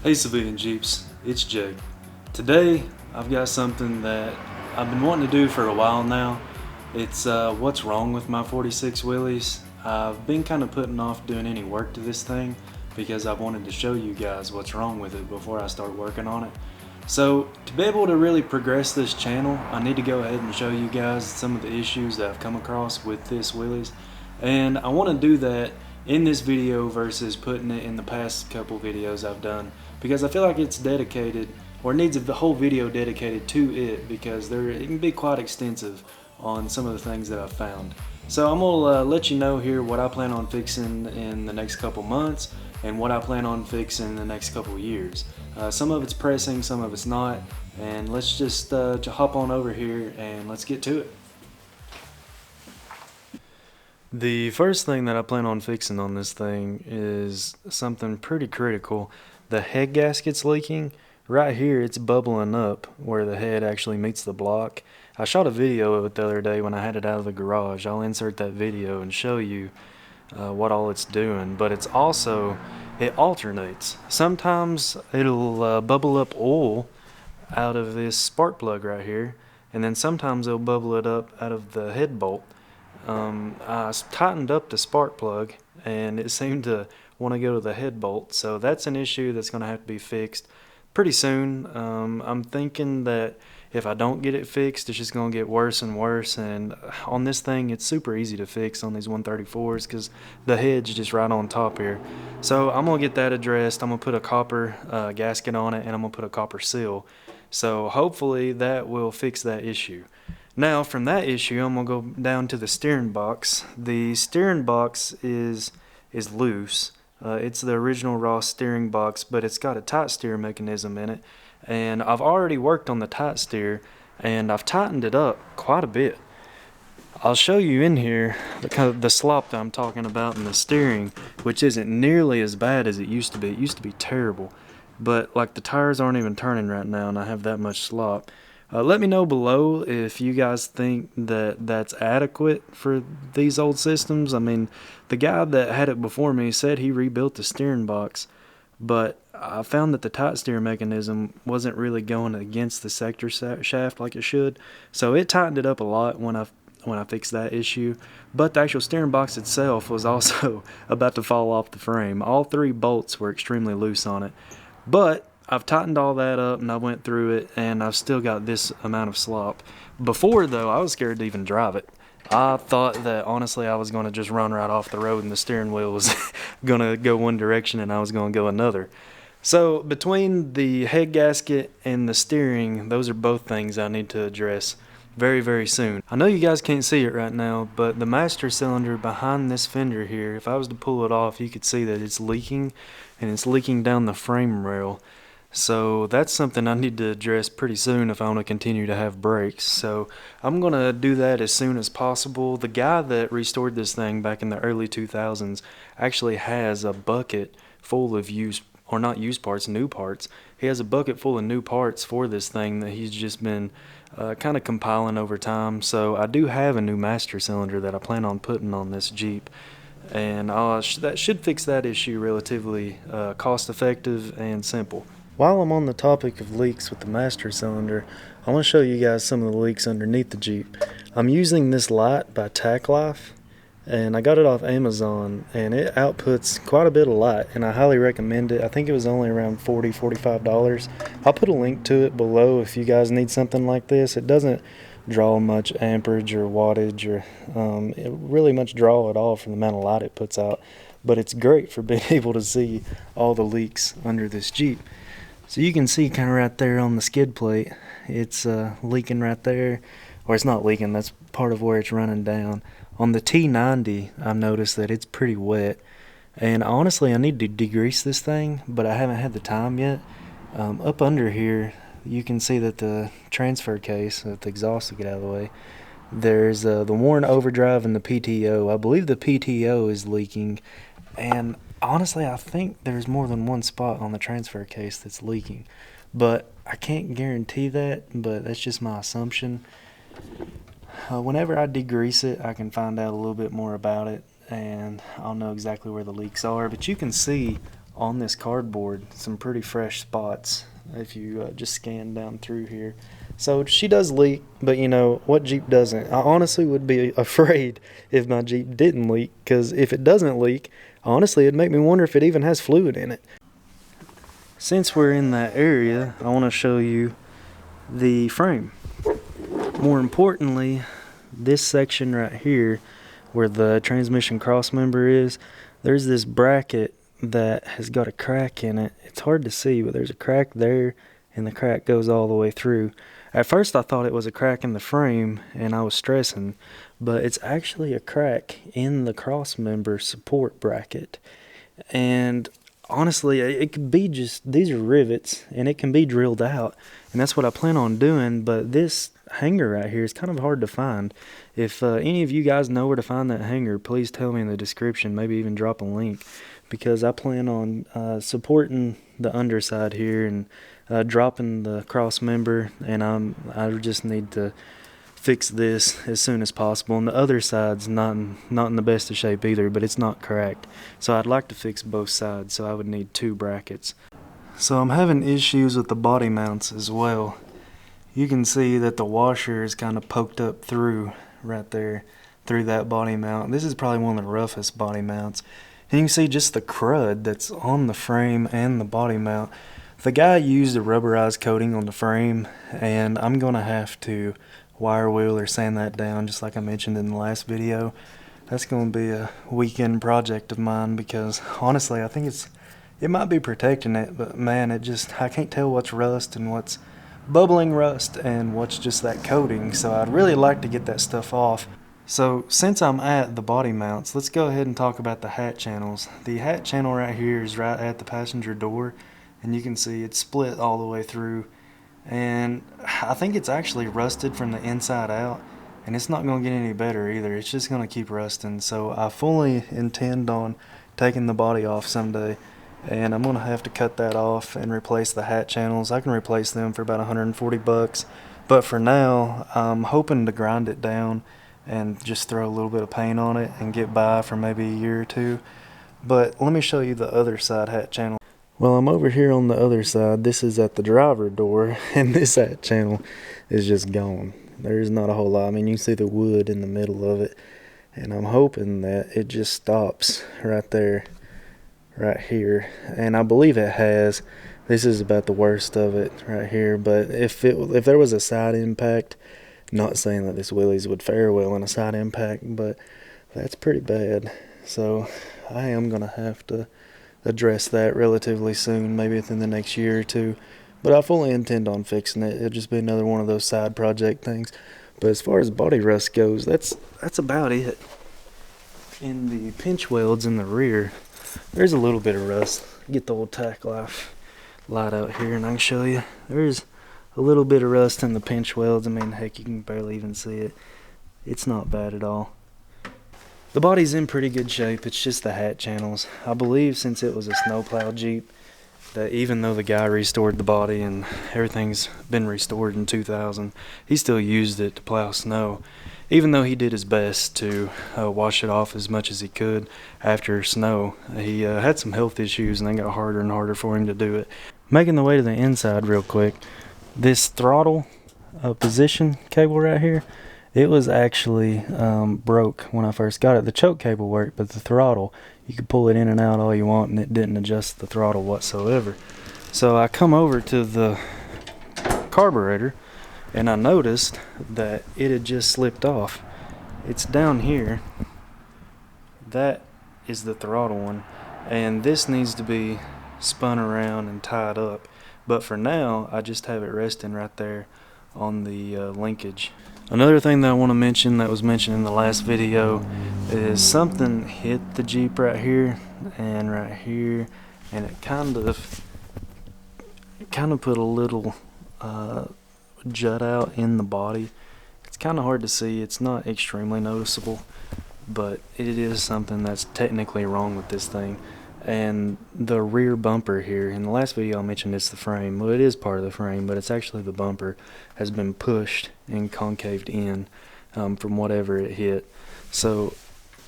Hey Civilian Jeeps, it's Jake. Today I've got something that I've been wanting to do for a while now. It's what's wrong with my 46 Willys. I've been kind of putting off doing any work to this thing because I wanted to show you guys what's wrong with it before I start working on it. So to be able to really progress this channel, I need to go ahead and show you guys some of the issues that I've come across with this Willys. And I want to do that in this video versus putting it in the past couple videos I've done, because I feel like it's dedicated, or needs a whole video dedicated to it, because it can be quite extensive on some of the things that I've found. So I'm gonna let you know here what I plan on fixing in the next couple months and what I plan on fixing in the next couple years. Some of it's pressing, some of it's not, and let's just hop on over here and let's get to it. The first thing that I plan on fixing on this thing is something pretty critical. The head gasket's leaking. Right here it's bubbling up where the head actually meets the block. I shot a video of it the other day when I had it out of the garage. I'll insert that video and show you what all it's doing, but it alternates. Sometimes it'll bubble up oil out of this spark plug right here, and then sometimes it'll bubble it up out of the head bolt. I tightened up the spark plug and it seemed to want to go to the head bolt, so that's an issue that's going to have to be fixed pretty soon. I'm thinking that if I don't get it fixed, it's just going to get worse and worse, and on this thing it's super easy to fix on these 134s because the head's just right on top here. So I'm going to get that addressed. I'm going to put a copper gasket on it, and I'm going to put a copper seal, so hopefully that will fix that issue. Now from that issue, I'm going to go down to the steering box. The steering box is loose. It's the original Ross steering box, but it's got a tight steer mechanism in it. And I've already worked on the tight steer, and I've tightened it up quite a bit. I'll show you in here the slop that I'm talking about in the steering, which isn't nearly as bad as it used to be. It used to be terrible. But like the tires aren't even turning right now, and I have that much slop. Let me know below if you guys think that that's adequate for these old systems. I mean, the guy that had it before me said he rebuilt the steering box, but I found that the tight steer mechanism wasn't really going against the sector shaft like it should, so it tightened it up a lot when I fixed that issue. But the actual steering box itself was also about to fall off the frame. All three bolts were extremely loose on it, but I've tightened all that up and I went through it, and I've still got this amount of slop. Before though, I was scared to even drive it. I thought that honestly I was going to just run right off the road and the steering wheel was going to go one direction and I was going to go another. So between the head gasket and the steering, those are both things I need to address very, very soon. I know you guys can't see it right now, but the master cylinder behind this fender here, if I was to pull it off, you could see that it's leaking, and it's leaking down the frame rail. So that's something I need to address pretty soon if I want to continue to have brakes. So I'm going to do that as soon as possible. The guy that restored this thing back in the early 2000s actually has a bucket full of new parts. He has a bucket full of new parts for this thing that he's just been kind of compiling over time. So I do have a new master cylinder that I plan on putting on this Jeep, and that should fix that issue relatively cost effective and simple. While I'm on the topic of leaks with the master cylinder, I want to show you guys some of the leaks underneath the Jeep. I'm using this light by Tack Life, and I got it off Amazon, and it outputs quite a bit of light, and I highly recommend it. I think it was only around $45. I'll put a link to it below if you guys need something like this. It doesn't draw much amperage or wattage or really much draw at all for the amount of light it puts out, but it's great for being able to see all the leaks under this Jeep. So you can see kind of right there on the skid plate, it's leaking right there, or it's not leaking, that's part of where it's running down. On the T90, I've noticed that it's pretty wet, and honestly I need to degrease this thing, but I haven't had the time yet. Up under here, you can see that the transfer case, that the exhaust will get out of the way, there's the Warren overdrive and the PTO. I believe the PTO is leaking, and honestly, I think there's more than one spot on the transfer case that's leaking, but I can't guarantee that, but that's just my assumption. Whenever I degrease it, I can find out a little bit more about it, and I'll know exactly where the leaks are. But you can see on this cardboard some pretty fresh spots if you just scan down through here. So she does leak, but you know, what Jeep doesn't? I honestly would be afraid if my Jeep didn't leak, because if it doesn't leak, honestly, it'd make me wonder if it even has fluid in it. Since we're in that area, I want to show you the frame. More importantly, this section right here where the transmission cross member is, there's this bracket that has got a crack in it. It's hard to see, but there's a crack there, and the crack goes all the way through. At first I thought it was a crack in the frame and I was stressing, but it's actually a crack in the cross member support bracket. And honestly, it could be just, these are rivets and it can be drilled out, and that's what I plan on doing. But this hanger right here is kind of hard to find. If any of you guys know where to find that hanger, please tell me in the description, maybe even drop a link, because I plan on supporting the underside here and dropping the cross member, and I just need to fix this as soon as possible. And the other side's not in the best of shape either, but it's not cracked, so I'd like to fix both sides, so I would need 2 brackets. So I'm having issues with the body mounts as well. You can see that the washer is kind of poked up through right there, through that body mount. This is probably one of the roughest body mounts, and you can see just the crud that's on the frame and the body mount. The guy used a rubberized coating on the frame, and I'm gonna have to wire wheel or sand that down, just like I mentioned in the last video. That's gonna be a weekend project of mine, because honestly I think it might be protecting it, but man, I can't tell what's rust and what's bubbling rust and what's just that coating. So I'd really like to get that stuff off. So since I'm at the body mounts, let's go ahead and talk about the hat channels. The hat channel right here is right at the passenger door, and you can see it's split all the way through, and I think it's actually rusted from the inside out, and it's not going to get any better either. It's just going to keep rusting. So I fully intend on taking the body off someday, and I'm going to have to cut that off and replace the hat channels. I can replace them for about 140 bucks, but for now I'm hoping to grind it down and just throw a little bit of paint on it and get by for maybe a year or two. But let me show you the other side hat channel. Well, I'm over here on the other side. This is at the driver door, and this hat channel is just gone. There's not a whole lot. I mean, you can see the wood in the middle of it, and I'm hoping that it just stops right there, right here. And I believe it has. This is about the worst of it right here, but if there was a side impact, not saying that this Willys would fare well in a side impact, but that's pretty bad. So I am gonna have to address that relatively soon, maybe within the next year or two. But I fully intend on fixing it. It'll just be another one of those side project things. But as far as body rust goes, that's about it. In the pinch welds in the rear, there's a little bit of rust. Get the old tack light out here and I can show you. There's a little bit of rust in the pinch welds. I mean, heck, you can barely even see it. It's not bad at all. The body's in pretty good shape. It's just the hat channels. I believe since it was a snowplow Jeep, that even though the guy restored the body and everything's been restored in 2000, he still used it to plow snow. Even though he did his best to wash it off as much as he could after snow, he had some health issues and they got harder and harder for him to do it. Making the way to the inside real quick, this throttle position cable right here, it was actually broke when I first got it. The choke cable worked, but the throttle, you could pull it in and out all you want and it didn't adjust the throttle whatsoever. So I come over to the carburetor and I noticed that it had just slipped off. It's down here. That is the throttle one, and this needs to be spun around and tied up. But for now, I just have it resting right there on the linkage. Another thing that I want to mention that was mentioned in the last video is something hit the Jeep right here and right here, and it kind of put a little jut out in the body. It's kind of hard to see. It's not extremely noticeable, but it is something that's technically wrong with this thing. And the rear bumper here, in the last video I mentioned it's the frame. Well, it is part of the frame, but it's actually the bumper has been pushed and concaved in from whatever it hit. So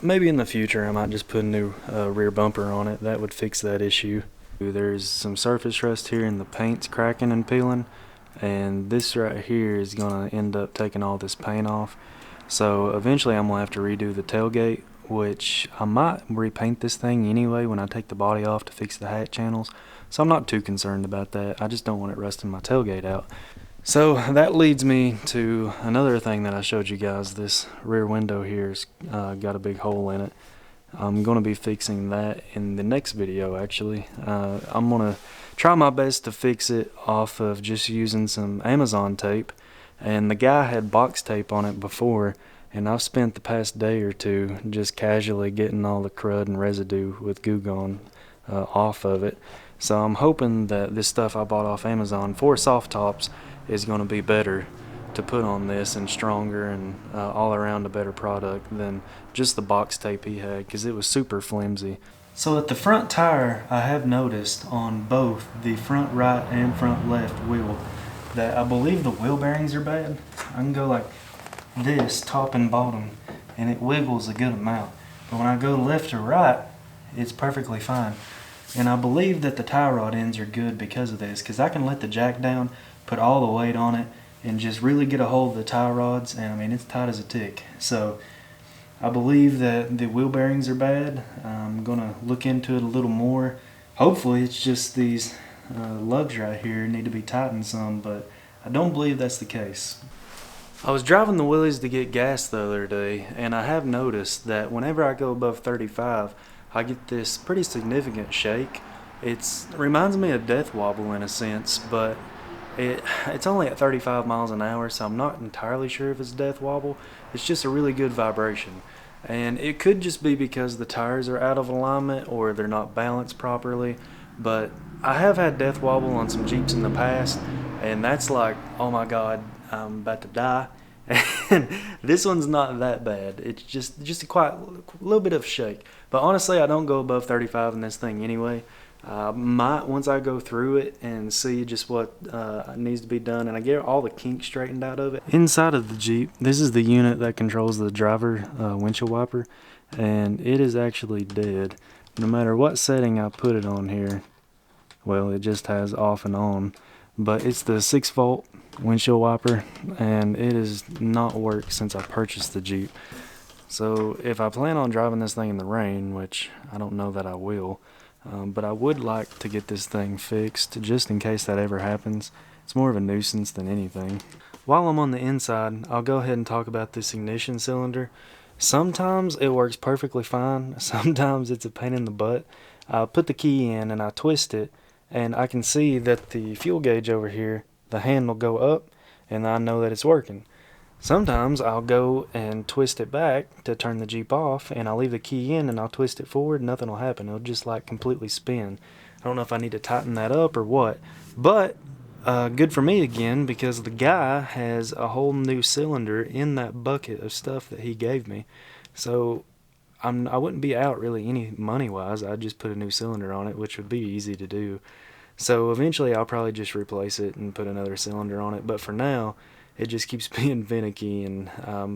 maybe in the future I might just put a new rear bumper on it. That would fix that issue. There's some surface rust here and the paint's cracking and peeling, and this right here is gonna end up taking all this paint off. So eventually I'm gonna have to redo the tailgate, which I might repaint this thing anyway when I take the body off to fix the hat channels. So I'm not too concerned about that. I just don't want it rusting my tailgate out. So that leads me to another thing that I showed you guys. This rear window here's got a big hole in it. I'm going to be fixing that in the next video actually. I'm going to try my best to fix it off of just using some Amazon tape, and the guy had box tape on it before, and I've spent the past day or two just casually getting all the crud and residue with Goo Gone off of it. So I'm hoping that this stuff I bought off Amazon for soft tops is going to be better to put on this and stronger and all around a better product than just the box tape he had, because it was super flimsy. So at the front tire, I have noticed on both the front right and front left wheel that I believe the wheel bearings are bad. I can go like this top and bottom and it wiggles a good amount, but when I go left to right it's perfectly fine. And I believe that the tie rod ends are good because of this, because I can let the jack down, put all the weight on it, and just really get a hold of the tie rods, and I mean it's tight as a tick. So I believe that the wheel bearings are bad. I'm gonna look into it a little more. Hopefully it's just these lugs right here need to be tightened some, but I don't believe that's the case. I was driving the Willys to get gas the other day, and I have noticed that whenever I go above 35, I get this pretty significant shake. It reminds me of death wobble in a sense, but it's only at 35 miles an hour, so I'm not entirely sure if it's death wobble. It's just a really good vibration, and it could just be because the tires are out of alignment or they're not balanced properly. But I have had death wobble on some Jeeps in the past, and that's like, oh my god, I'm about to die. And this one's not that bad. It's just a little bit of shake. But honestly, I don't go above 35 in this thing anyway. Might, once I go through it and see just what needs to be done, and I get all the kinks straightened out of it. Inside of the Jeep, this is the unit that controls the driver windshield wiper, and it is actually dead. No matter what setting I put it on here, well, it just has off and on. But it's the 6-volt windshield wiper, and it has not worked since I purchased the Jeep. So if I plan on driving this thing in the rain, which I don't know that I will, but I would like to get this thing fixed just in case that ever happens. It's more of a nuisance than anything. While I'm on the inside, I'll go ahead and talk about this ignition cylinder. Sometimes it works perfectly fine, sometimes it's a pain in the butt. I put the key in and I twist it, and I can see that the fuel gauge over here, the hand will go up, and I know that it's working. Sometimes I'll go and twist it back to turn the Jeep off, and I'll leave the key in and I'll twist it forward, nothing will happen. It'll just like completely spin. I don't know if I need to tighten that up or what, but good for me again, because the guy has a whole new cylinder in that bucket of stuff that he gave me. So I wouldn't be out really any money-wise. I'd just put a new cylinder on it, which would be easy to do. So eventually I'll probably just replace it and put another cylinder on it. But for now, it just keeps being finicky, and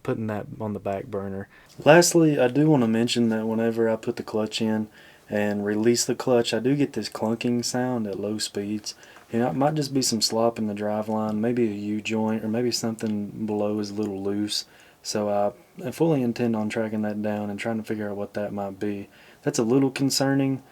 putting that on the back burner. Lastly, I do want to mention that whenever I put the clutch in and release the clutch, I do get this clunking sound at low speeds. You know, it might just be some slop in the driveline, maybe a U-joint, or maybe something below is a little loose. So I fully intend on tracking that down and trying to figure out what that might be. That's a little concerning,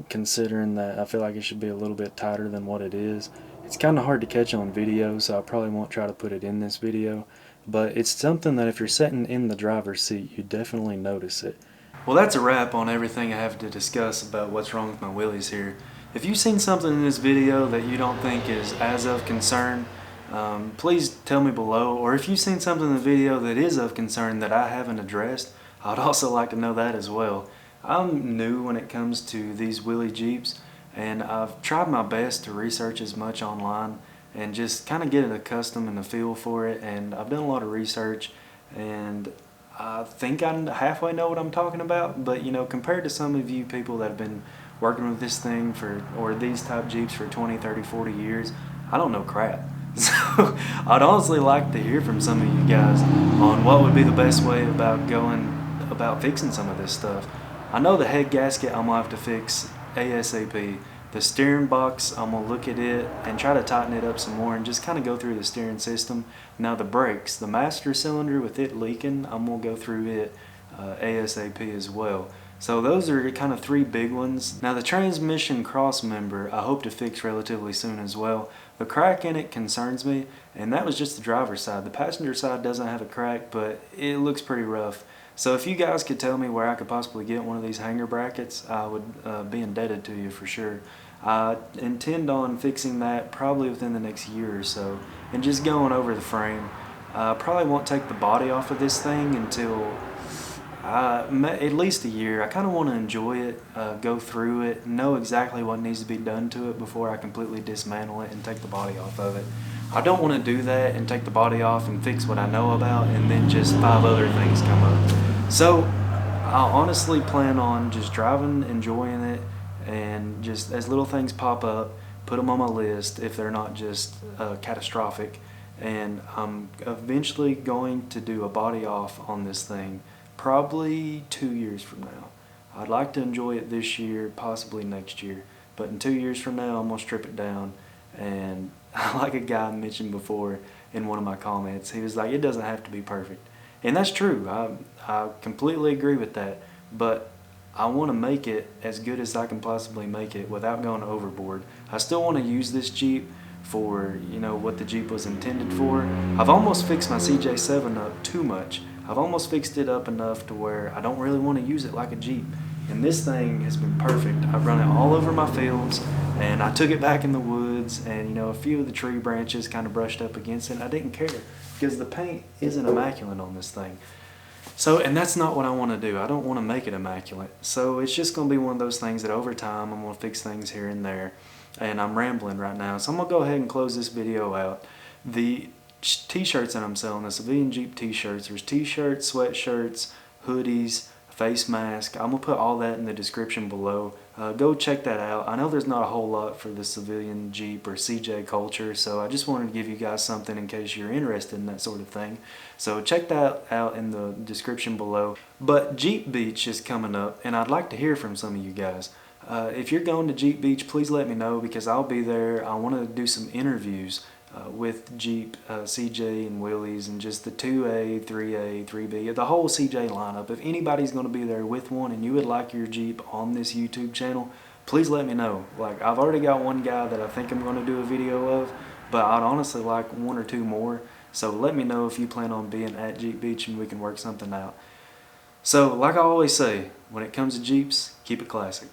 considering that I feel like it should be a little bit tighter than what it is. It's kind of hard to catch on video, so I probably won't try to put it in this video, but it's something that if you're sitting in the driver's seat, you definitely notice it. Well, that's a wrap on everything I have to discuss about what's wrong with my Willys here. If you've seen something in this video that you don't think is as of concern, please tell me below, or if you've seen something in the video that is of concern that I haven't addressed, I'd also like to know that as well. I'm new when it comes to these Willys Jeeps, and I've tried my best to research as much online and just kind of get accustomed and a feel for it, and I've done a lot of research, and I think I halfway know what I'm talking about. But you know, compared to some of you people that have been working with this thing or these type Jeeps for 20, 30, 40 years, I don't know crap. So I'd honestly like to hear from some of you guys on what would be the best way about going about fixing some of this stuff. I know the head gasket I'm gonna have to fix ASAP. The steering box, I'm gonna look at it and try to tighten it up some more and just kind of go through the steering system. Now the brakes, the master cylinder with it leaking, I'm gonna go through it ASAP as well. So those are kind of three big ones. Now the transmission cross member I hope to fix relatively soon as well. The crack in it concerns me, and that was just the driver's side. The passenger side doesn't have a crack, but it looks pretty rough. So if you guys could tell me where I could possibly get one of these hanger brackets, I would be indebted to you for sure. I intend on fixing that probably within the next year or so, and just going over the frame. Probably won't take the body off of this thing until at least a year. I kind of want to enjoy it, go through it, know exactly what needs to be done to it before I completely dismantle it and take the body off of it. I don't want to do that and take the body off and fix what I know about and then just 5 other things come up. So I honestly plan on just driving, enjoying it, and just as little things pop up, put them on my list if they're not just catastrophic. And I'm eventually going to do a body off on this thing probably 2 years from now. I'd like to enjoy it this year, possibly next year, but in 2 years from now I'm going to strip it down. And like a guy mentioned before in one of my comments, he was like, it doesn't have to be perfect. And that's true. I completely agree with that, but I want to make it as good as I can possibly make it without going overboard. I still want to use this Jeep for, you know, what the Jeep was intended for. I've almost fixed my CJ7 up too much. I've almost fixed it up enough to where I don't really want to use it like a Jeep. And this thing has been perfect. I've run it all over my fields, and I took it back in the woods, and you know, a few of the tree branches kind of brushed up against it, and I didn't care because the paint isn't immaculate on this thing. So, and that's not what I want to do. I don't want to make it immaculate. So it's just going to be one of those things that over time I'm going to fix things here and there. And I'm rambling right now, so I'm going to go ahead and close this video out. The t-shirts that I'm selling, the Civilian Jeep t-shirts, there's t-shirts, sweatshirts, hoodies, face mask. I'm going to put all that in the description below. Go check that out. I know there's not a whole lot for the Civilian Jeep or CJ culture, so I just wanted to give you guys something in case you're interested in that sort of thing. So check that out in the description below. But Jeep Beach is coming up, and I'd like to hear from some of you guys. If you're going to Jeep Beach, please let me know because I'll be there. I want to do some interviews with Jeep, CJ, and Willys, and just the 2A, 3A, 3B, the whole CJ lineup. If anybody's going to be there with one and you would like your Jeep on this YouTube channel, please let me know. Like, I've already got one guy that I think I'm going to do a video of, but I'd honestly like 1 or 2 more. So let me know if you plan on being at Jeep Beach and we can work something out. So like I always say, when it comes to Jeeps, keep it classic.